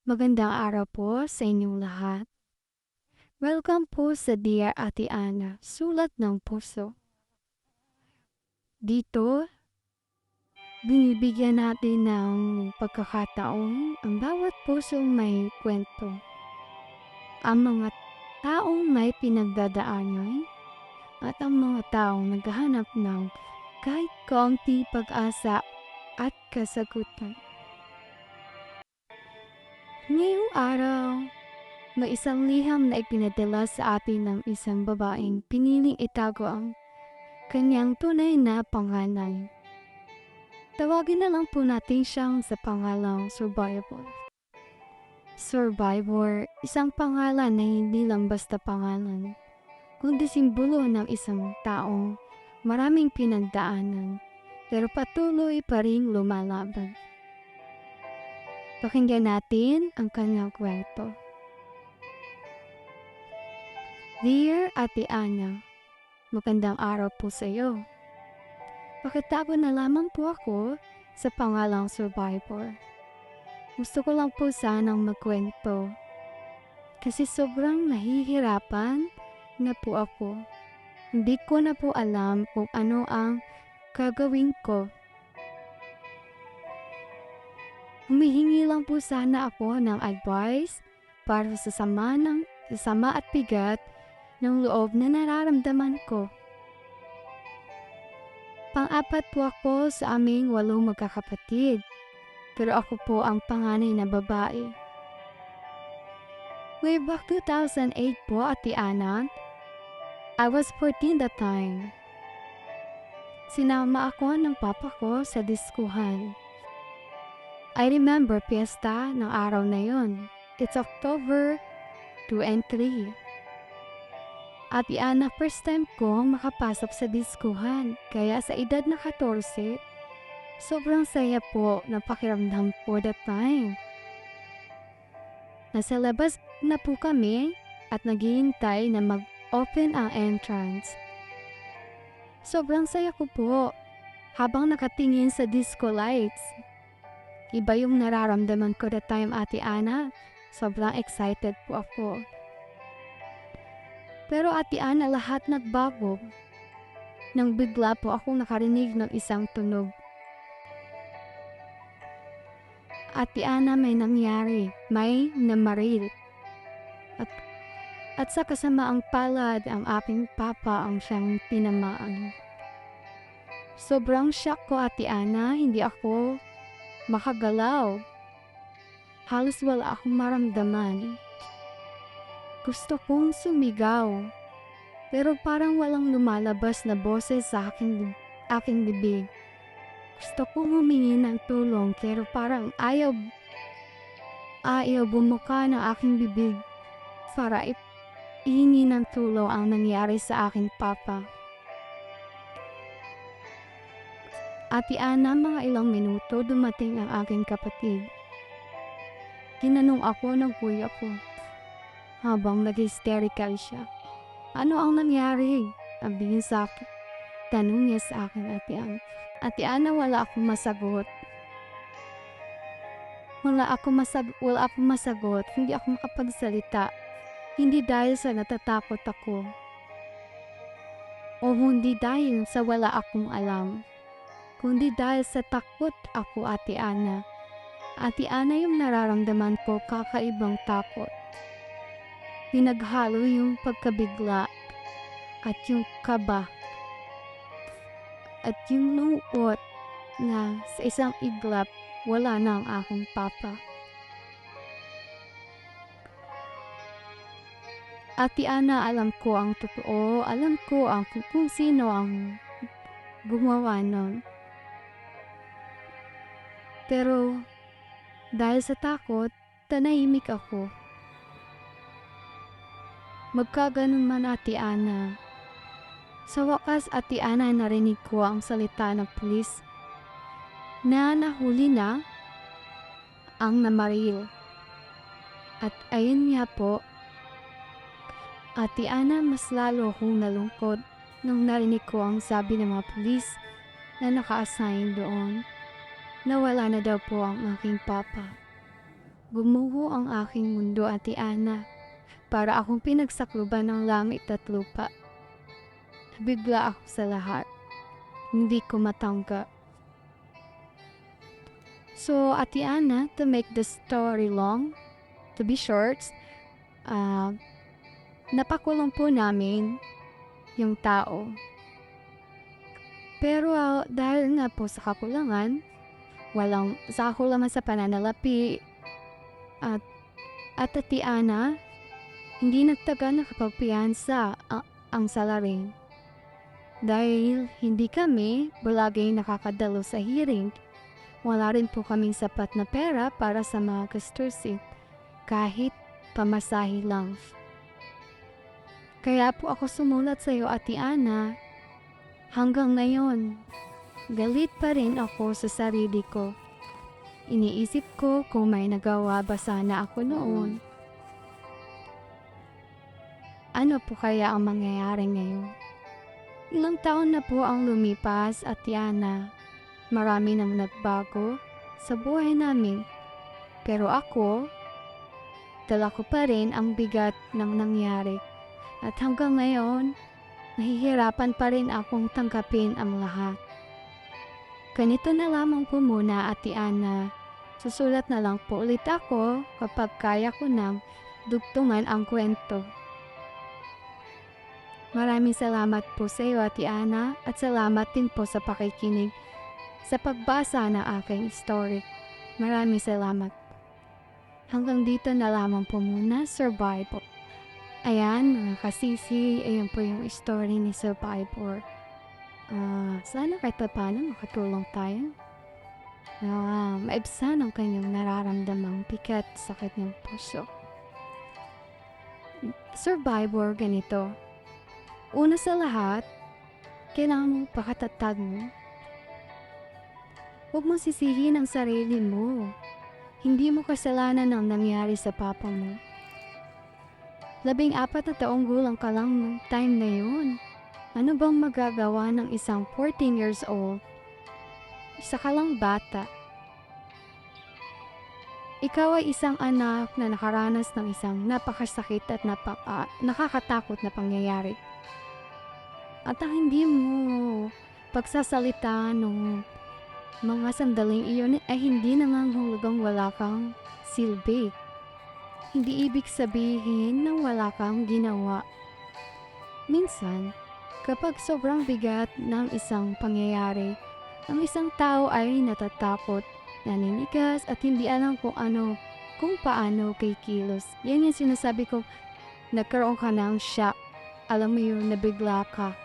Magandang araw po sa inyong lahat. Welcome po sa Dear Ate Ana, Sulat ng Puso. Dito, binibigyan natin ng pagkakataon ang bawat pusong may kwento. Ang mga taong may pinagdadaanan at ang mga taong naghahanap ng kahit kaunti pag-asa at kasagutan. Ngayong araw, may isang liham na ipinadala sa atin ng isang babaeng piniling itago ang kanyang tunay na pangalan. Tawagin na lang po natin siyang sa pangalang Survivor. Survivor, isang pangalan na hindi lang basta pangalan, kundi simbolo ng isang taong maraming pinagdaanan, pero patuloy pa ring lumalaban. Pakinggan natin ang kanyang kwento. Dear Ate Ana, magandang araw po sa iyo. Pakitago na lamang po ako sa pangalang Survivor. Gusto ko lang po sanang magkwento kasi sobrang nahihirapan na po ako. Hindi ko na po alam kung ano ang gagawin ko. Humihingi lang po sana ako ng advice para sa sama at bigat ng loob na nararamdaman ko. Pang-apat po ako sa aming 8 magkakapatid, pero ako po ang panganay na babae. Way back 2008 po, Ate Ana, I was 14 that time. Sinama ako ng papa ko sa diskuhan. I remember piyesta ng araw na yon. It's October 2 and 3. Ate Ana, first time ko makapasok sa diskuhan, kaya sa edad na 14, sobrang saya po ng pakiramdam for that time. Nasa labas na po kami at naghihintay na mag-open ang entrance. Sobrang saya ko po habang nakatingin sa disco lights. Iba yung nararamdaman ko that time, Ate Ana. Sobrang excited po ako. Pero Ate Ana, lahat nagbago nang bigla po akong nakarinig ng isang tunog. Ate Ana, may nangyari, may namaril. At sa kasamaang palad, ang aking papa ang siyang tinamaan. Sobrang shock ko, Ate Ana, hindi ako makagalaw. Halos wala akong maramdaman. Gusto kong sumigaw, pero parang walang lumalabas na boses sa aking bibig. Gusto kong humingi ng tulong, pero parang ayaw bumuka ng aking bibig para ihingi ng tulong ang nangyari sa aking papa. Ate Ana, mga ilang minuto dumating ang aking kapatid. Tinanong ako ng kuya ko habang nag-hysterical siya. Ano ang nangyari? Sabihin sa akin. Tanong niya sa akin, Ate Ana. Ate Ana, wala akong masagot. Wala akong masagot. Hindi ako makapagsalita. Hindi dahil sa natatakot ako. O hindi dahil sa wala akong alam. Kundi dahil sa takot ako, Ate Ana. Ate Ana, yung nararamdaman ko, kakaibang takot. Pinaghalo yung pagkabigla at yung kaba at yung lungkot na sa isang iglap wala na ang aking papa. Ate Ana, alam ko ang totoo, alam ko kung sino ang gumawa nun. Pero dahil sa takot, tanahimik ako. Magkaganon man, Ate Ana. Sa wakas, Ate Ana, narinig ko ang salita ng pulis na nahuli na ang namaril. At ayun nga po, Ate Ana, mas lalo akong nalungkot nung narinig ko ang sabi ng mga pulis na naka-assign doon na wala na daw po ang aking papa. Gumuho ang aking mundo, Ate Ana, para akong pinagsakluban ng langit at lupa. Nabigla ako sa lahat. Hindi ko matanggap. So, Ate Ana, to make the story long, to be short, napakulong po namin yung tao. Pero dahil nga po sa kakulangan, sa kakulangan sa pananalapi, at Ate Ana, hindi nagtagal nakapagpiyansa ang salarin. Dahil hindi kami palaging nakakadalo sa hearing, wala rin po kaming sapat na pera para sa mga gastusin, kahit pamasahe lang. Kaya po ako sumulat sa iyo, Ate Ana. Hanggang ngayon, galit pa rin ako sa sarili ko. Iniisip ko kung may nagawa ba sana ako noon. Ano po kaya ang mangyayari ngayon? Ilang taon na po ang lumipas, Ate Ana. Marami nang nagbago sa buhay namin. Pero ako, dala ko pa rin ang bigat ng nangyari. At hanggang ngayon, nahihirapan pa rin akong tanggapin ang lahat. Ganito na lamang po muna, Ate Ana. Susulat na lang po ulit ako kapag kaya ko nang dugtungan ang kwento. Maraming salamat po sa iyo, Ate Ana, at salamat din po sa pakikinig sa pagbasa ng aking story. Maraming salamat. Hanggang dito na lamang po muna, Survivor. Ayan, mga kasisi, ayan po yung story ni Survivor. Sana kahit paano makatulong tayo. Maibsan ang kanyang nararamdamang bigat, sakit ng puso. Survivor, ganito. Una sa lahat, kailangan mong pakatatag mo. Huwag mong sisihin ang sarili mo. Hindi mo kasalanan ang nangyari sa papa mo. 14 na taong gulang ka lang nung time na yun. Ano bang magagawa ng isang 14 years old? Isa ka lang bata. Ikaw ay isang anak na nakaranas ng isang napakasakit at nakakatakot na pangyayari. At ang hindi mo pagsasalita nung mga sandaling iyon ay hindi nangangahulugang wala kang silbi. Hindi ibig sabihin na wala kang ginawa. Minsan, kapag sobrang bigat ng isang pangyayari, ang isang tao ay natatakot, naninigas at hindi alam kung paano kikilos. Yan yung sinasabi ko, nagkaroon ka ng shock. Alam mo yun, nabigla ka.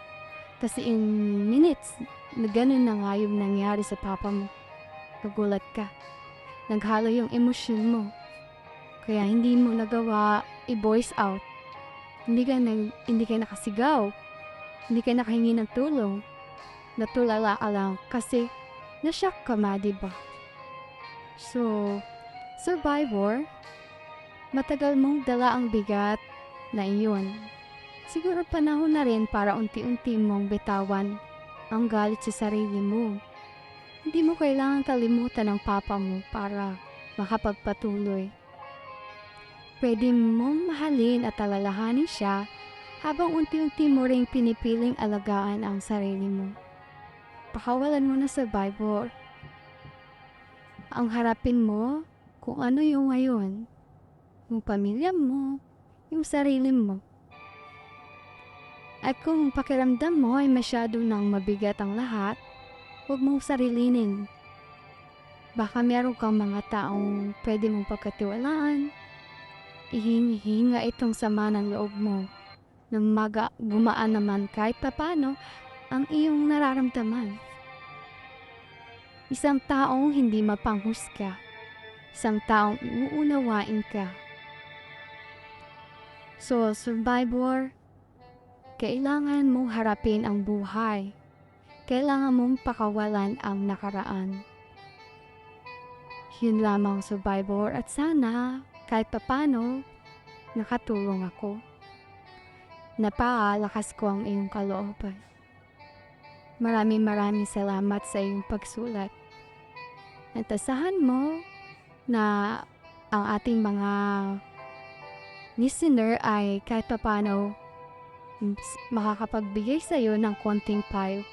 Kasi in minutes, na ganun na nga yung nangyari sa papa mo. Nagulat ka. Naghalo yung emosyon mo. Kaya hindi mo nagawa i-voice out. Hindi ka nakasigaw. Hindi ka nakahingi ng tulong. Natulala ka lang kasi na-shock ka ma, diba? So, Survivor, matagal mong dala ang bigat na iyon. Siguro panahon na rin para unti-unti mong bitawan ang galit sa sarili mo. Hindi mo kailangan kalimutan ang papa mo para makapagpatuloy. Pwede mong mahalin at alalahanin siya habang unti-unti mo ring pinipiling alagaan ang sarili mo. Pakawalan mo na, Survivor. Ang harapin mo kung ano yung ngayon, yung pamilya mo, yung sarili mo. At kung pakiramdam mo ay masyado nang mabigat ang lahat, huwag mong sarilinin. Baka meron kang mga taong pwede mong pagkatiwalaan. Ihinga itong sama ng loob mo na gumaan naman kahit papano ang iyong nararamdaman. Isang taong hindi mapanghusga. Isang taong uunawain ka. So, Survivor, kailangan mong harapin ang buhay. Kailangan mong pakawalan ang nakaraan. Yun lamang, Survivor, at sana kahit papano nakatulong ako. Napalakas ko ang iyong kalooban. Maraming salamat sa iyong pagsulat. At asahan mo na ang ating mga listener ay kahit papaano makakapagbigay sa iyo ng konting payo.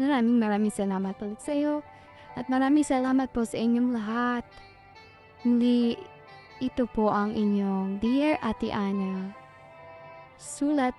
Maraming salamat ulit sa iyo at maraming salamat po sa inyong lahat. Muli, ito po ang inyong Dear Ate Ana. Sulat